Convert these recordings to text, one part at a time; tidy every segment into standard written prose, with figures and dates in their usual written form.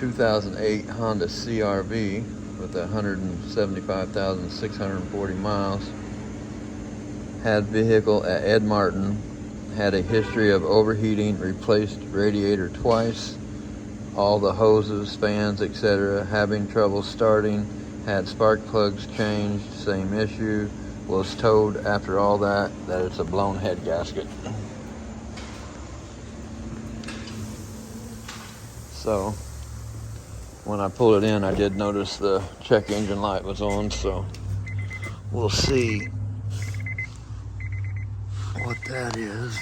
2008 Honda CRV with 175,640 miles. Had vehicle at Ed Martin. Had a history of overheating, replaced radiator twice, all the hoses, fans, etc. Having trouble starting, had spark plugs changed, same issue. Was told after all that it's a blown head gasket. So when I pulled it in, I did notice the check engine light was on, so we'll see what that is.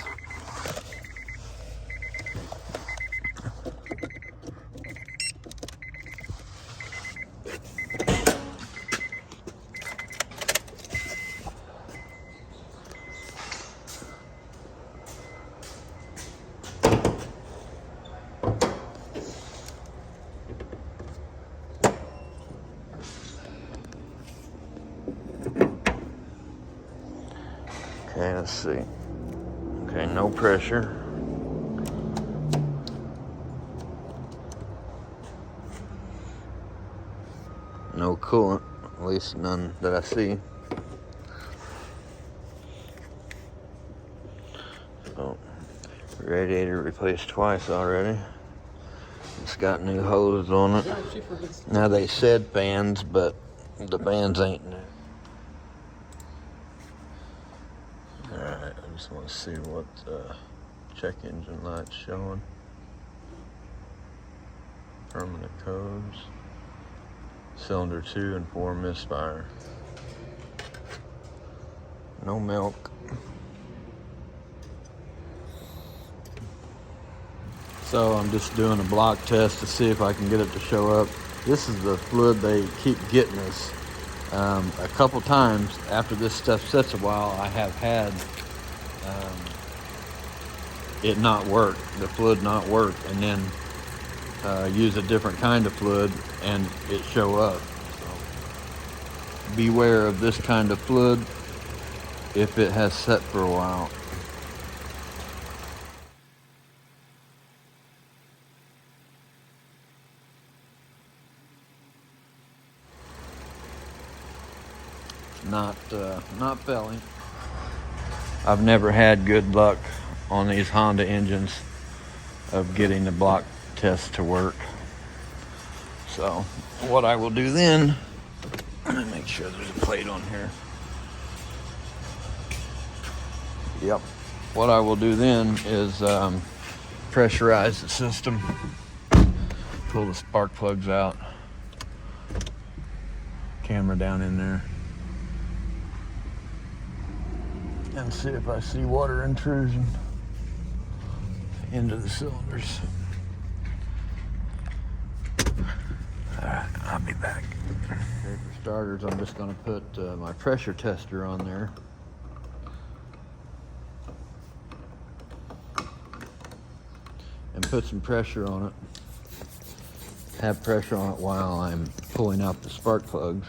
Okay, let's see. Okay, no pressure. No coolant, at least none that I see. So, radiator replaced twice already. It's got new hoses on it. Now they said fans, but the fans ain't new. Alright, I just want to see what check engine light's showing. Permanent codes. Cylinder 2 and 4 misfire. No milk. So I'm just doing a block test to see if I can get it to show up. This is the fluid they keep getting us. A couple times after this stuff sits a while, I have had it not work, the fluid not work, and then use a different kind of fluid and it show up. So beware of this kind of fluid if it has set for a while. Not failing. I've never had good luck on these Honda engines of getting the block test to work. So what I will do then, let me make sure there's a plate on here. Yep. What I will do then is pressurize the system, pull the spark plugs out, camera down in there, and see if I see water intrusion into the cylinders. Alright, I'll be back. Okay, for starters, I'm just going to put my pressure tester on there. And put some pressure on it. Have pressure on it while I'm pulling out the spark plugs.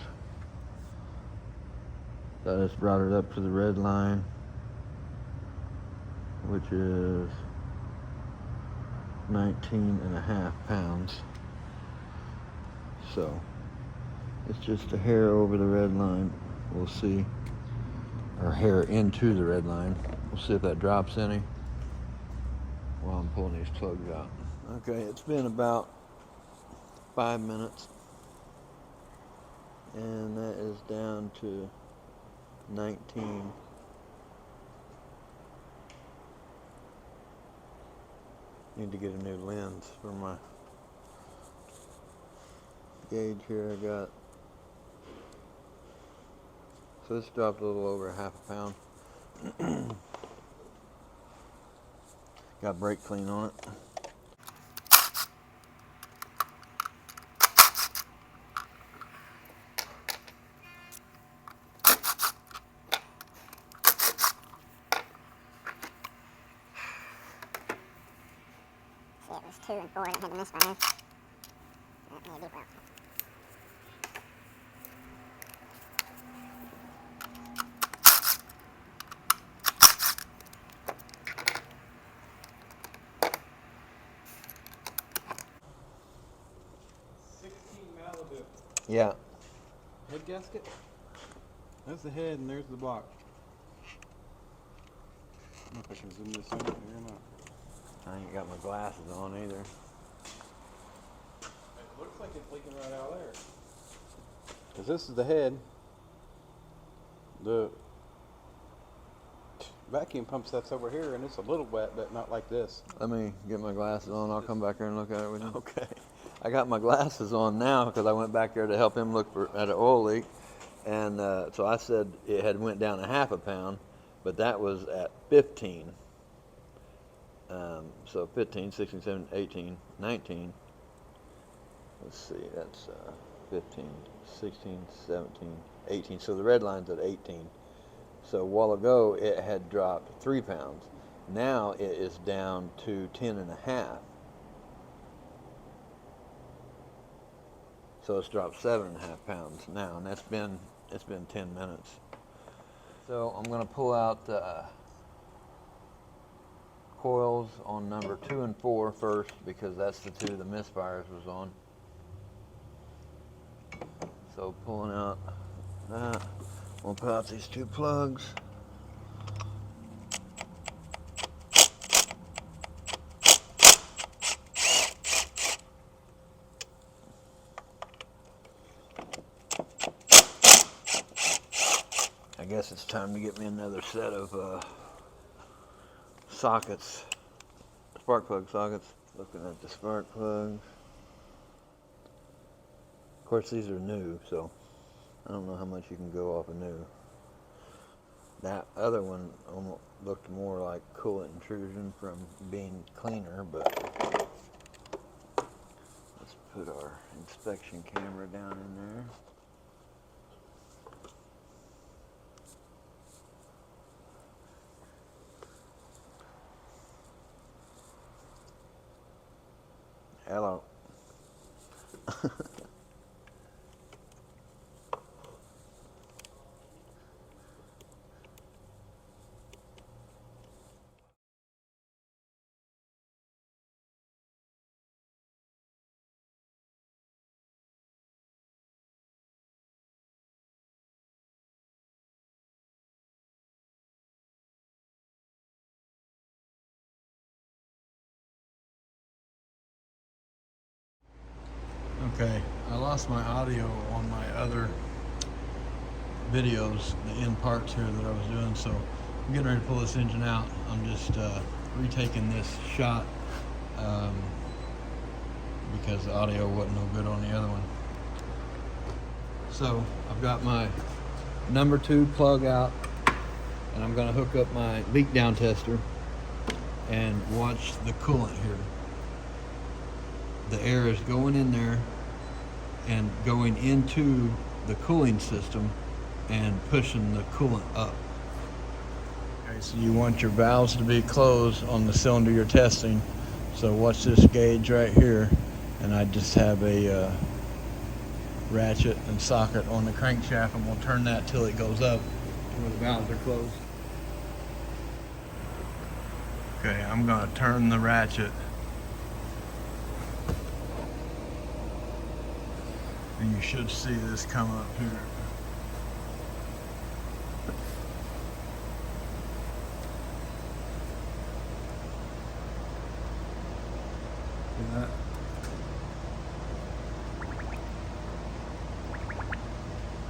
So I just brought it up to the red line, which is 19.5 pounds. So it's just a hair over the red line. We'll see. Or hair into the red line. We'll see if that drops any while I'm pulling these plugs out. Okay, it's been about 5 minutes. And that is down to 19. Need to get a new lens for my gauge here. I got, so this dropped a little over half a pound. Got brake clean on it. See, it was 2 and 4 that had the misfire. That made a deep well. too. Yeah. Head gasket. That's the head, and there's the block. I don't know if I can zoom this in here or not. I ain't got my glasses on either. It looks like it's leaking right out there. Because this is the head. The vacuum pump stuff's over here, and it's a little wet, but not like this. Let me get my glasses on. I'll come back here and look at it with you. Okay. I got my glasses on now because I went back there to help him look at an oil leak. And so I said it had went down 1/2 pound, but that was at 15. So 15, 16, 17, 18, 19. Let's see, that's 15, 16, 17, 18. So the red line's at 18. So a while ago it had dropped 3 pounds. Now it is down to 10.5. So it's dropped 7.5 pounds now, and it's been 10 minutes. So I'm going to pull out coils on number 2 and 4 first, because that's the two the misfires was on. So pulling out that, we'll pull out these 2 plugs. I guess it's time to get me another set of sockets, spark plug sockets. Looking at the spark plugs. Of course, these are new, so I don't know how much you can go off of new. That other one almost looked more like coolant intrusion from being cleaner, but let's put our inspection camera down in there. Hello. Okay, I lost my audio on my other videos, the end parts here that I was doing, so I'm getting ready to pull this engine out. I'm just retaking this shot because the audio wasn't no good on the other one. So I've got my number 2 plug out, and I'm going to hook up my leak down tester and watch the coolant here. The air is going in there and going into the cooling system and pushing the coolant up. Okay, so you want your valves to be closed on the cylinder you're testing. So watch this gauge right here, and I just have a ratchet and socket on the crankshaft, and we'll turn that till it goes up to where the valves are closed. Okay, I'm going to turn the ratchet. And you should see this come up here. See that?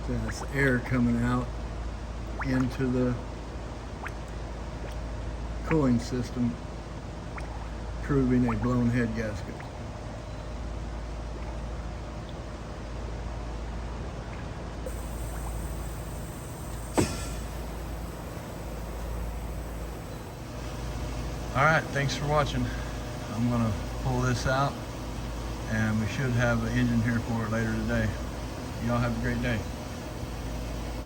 So that's air coming out into the cooling system, proving a blown head gasket. Alright, thanks for watching. I'm going to pull this out, and we should have an engine here for it later today. Y'all have a great day.